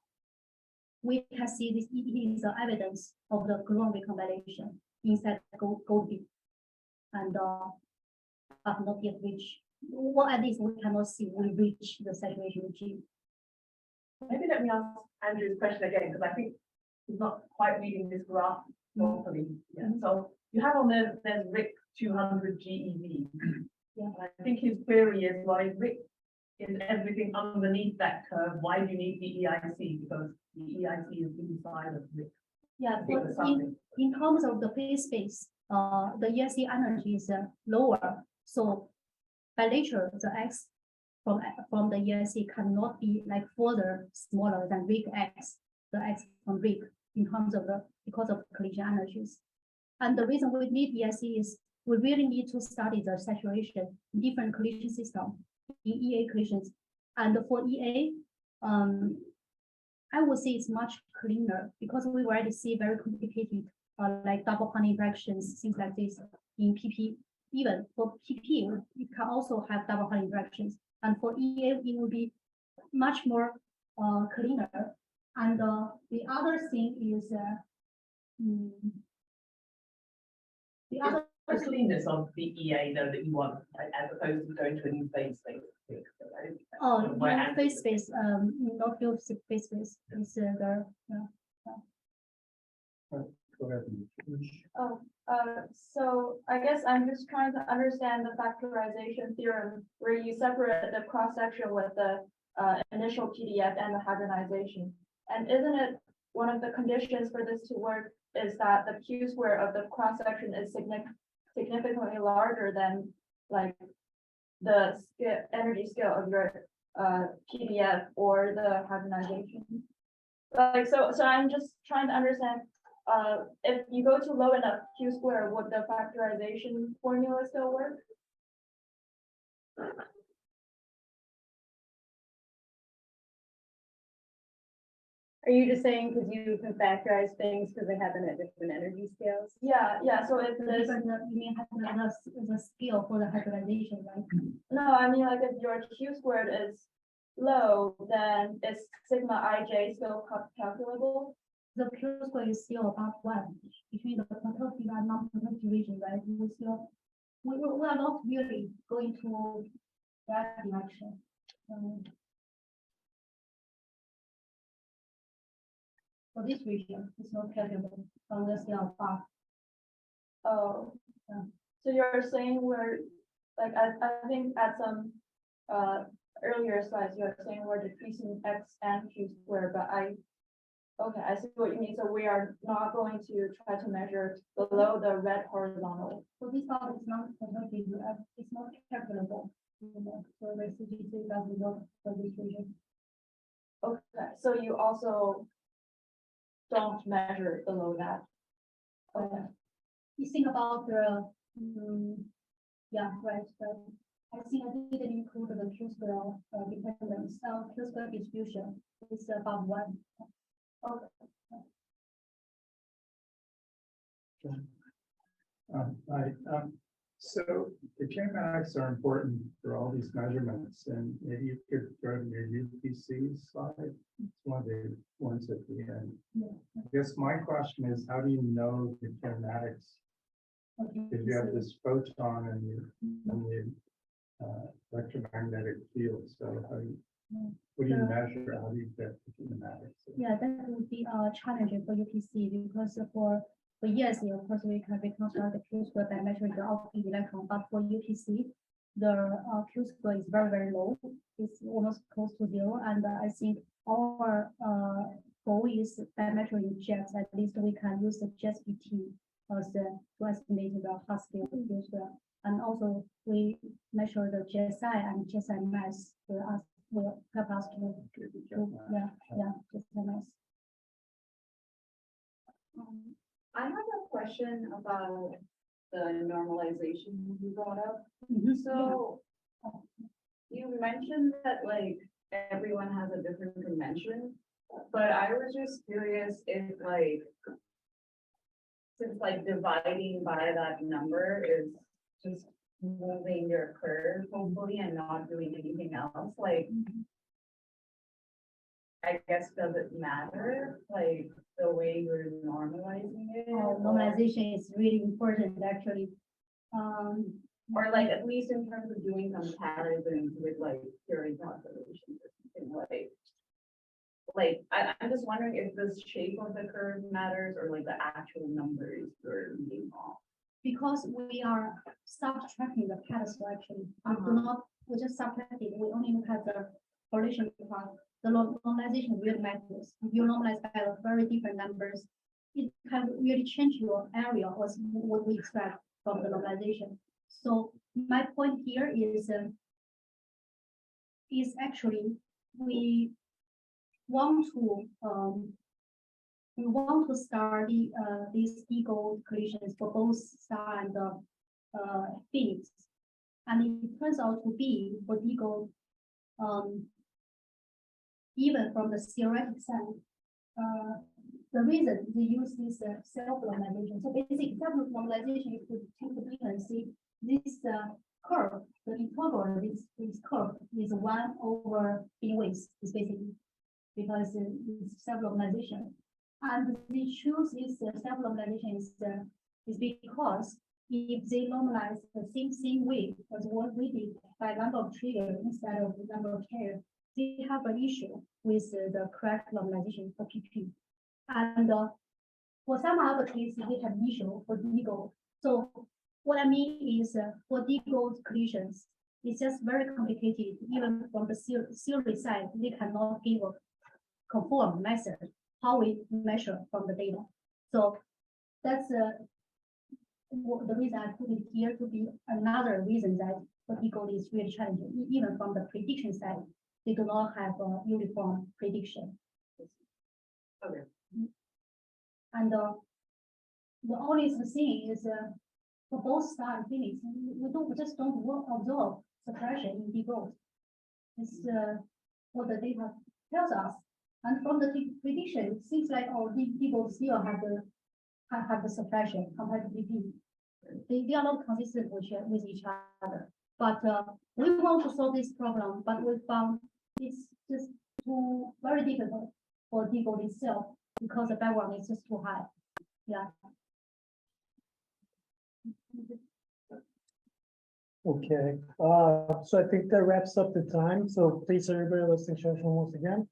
Speaker 1: we can see this is the evidence of the gluon recombination inside gold beam, and but not yet reached. Well, at least we cannot see we reach the saturation regime.
Speaker 2: Maybe let me ask Andrew's question again, because I think he's not quite reading this graph properly. Yeah. So you have on there's RIC 200 GeV.
Speaker 1: Yeah.
Speaker 2: I think his query is, why RIC is everything underneath that curve? Why do you need the EIC? Because the EIC is inside of RIC.
Speaker 1: Yeah, but in terms of the phase space, the EIC energy is lower. So by nature, the X from the EIC cannot be like further smaller than RIC X, the X from RIC in terms of because of collision energies. And the reason we need EIC is we really need to study the saturation in different collision systems, in EA collisions. And for EA, I would say it's much cleaner because we already see very complicated like double bond interactions, things like this in PP. Even for PP, it can also have double bond interactions. And for EA, it will be much more cleaner. And the other thing is the other
Speaker 2: the cleanness of the EA though that you want, like, as opposed to going to a new phase space.
Speaker 1: Oh,
Speaker 2: Where
Speaker 1: no,
Speaker 2: atoms-
Speaker 1: phase space, not field phase space, is the,
Speaker 6: Go ahead.
Speaker 3: Oh, so I guess I'm just trying to understand the factorization theorem where you separate the cross-section with the initial PDF and the hadronization. And isn't it one of the conditions for this to work is that the Q square of the cross-section is significantly larger than like the energy scale of your PDF or the hadronization? Like, so I'm just trying to understand, if you go to low enough Q square, would the factorization formula still work?
Speaker 5: Are you just saying because you can factorize things because they happen at different energy scales?
Speaker 3: Yeah, so if
Speaker 1: the
Speaker 3: there's,
Speaker 1: different, you mean, the scale for the hybridization, right?
Speaker 3: no, I mean, like, if your Q squared is low, then is sigma ij still calculable?
Speaker 1: The Q square is still above one, between the productive and non-productive region, right? We still, we are not really going to that direction. For this region, it's not calculable from the scale above.
Speaker 3: Oh,
Speaker 1: Yeah.
Speaker 3: so you're saying we're, like, I think at some earlier slides, you're saying we're decreasing X and Q square, but okay, I see what you mean. So we are not going to try to measure below the red horizontal.
Speaker 1: So this part is not productive, it's not calculable. So the CGC doesn't work for this region.
Speaker 3: Okay, so you also don't measure below that. Okay.
Speaker 1: You think about the, yeah, right, I think I didn't include the Q square dependence, Q square distribution is about one.
Speaker 3: Okay.
Speaker 7: So the kinematics are important for all these measurements, and maybe you could go to your UPC slide. It's one of the ones at the end.
Speaker 1: Yeah.
Speaker 7: I guess my question is, how do you know the kinematics?
Speaker 1: Okay.
Speaker 7: If you have this photon and the electromagnetic field, so how do you, what do you measure? How do you get the kinematics?
Speaker 1: Yeah, that would be challenging for UPC because for ESC, of course, we can reconstruct the Q square by measuring the output electron, but for UPC, the Q square is very, very low. It's almost close to zero. And I think our goal is by measuring jets, at least we can use the jets PT as to estimate the hot scale Q square. And also we measure the JSI and JSI mass will help us to JSI mass.
Speaker 8: I have a question about the normalization you brought up. So you mentioned that like everyone has a different convention, but I was just curious if like, since like dividing by that number is just moving your curve hopefully and not doing anything else, like I guess, does it matter, like, the way you're normalizing it?
Speaker 1: Normalization is really important, actually.
Speaker 8: Or like, at least in terms of doing some comparisons with like theory calculations or something like, I'm just wondering if the shape of the curve matters or like the actual numbers you're reading off.
Speaker 1: Because we are subtracting the pedestal, actually. We just subtracted, we only look at the correlation part. The normalization really matters. If you normalize by very different numbers, it can really change your area or what we expect from the normalization. So my point here is actually we want to study these d-gold collisions for both star and Phoenix, and it turns out to be for d-gold. Even from the theoretic side, the reason they use this self-normalization. So basically, self-normalization is to see this curve, the integral this curve is 1 over b width, is basically because it's self-normalization. And they choose this self-normalization is because if they normalize the same way as what we did by number of triggers instead of the number of pairs, they have an issue with the correct normalization for PP. And for some other cases, they have issue for d-gold. So what I mean is for d-gold collisions, it's just very complicated. Even from the theory side, they cannot give a conform method how we measure from the data. So that's the reason I put it here to be another reason that the d-gold is really challenging. Even from the prediction side, they do not have a uniform prediction.
Speaker 2: Okay.
Speaker 1: And the only thing is for both star and Phoenix, we just don't observe suppression in d-gold. It's what the data tells us. And from the prediction, it seems like d-gold still have the suppression compared to BP. They are not consistent with each other. But we want to solve this problem, but we found it's just too very difficult for d-gold itself because the background is just too high. Yeah.
Speaker 4: Okay, so I think that wraps up the time. So please, everybody, let's thank Xiaoxuan once again.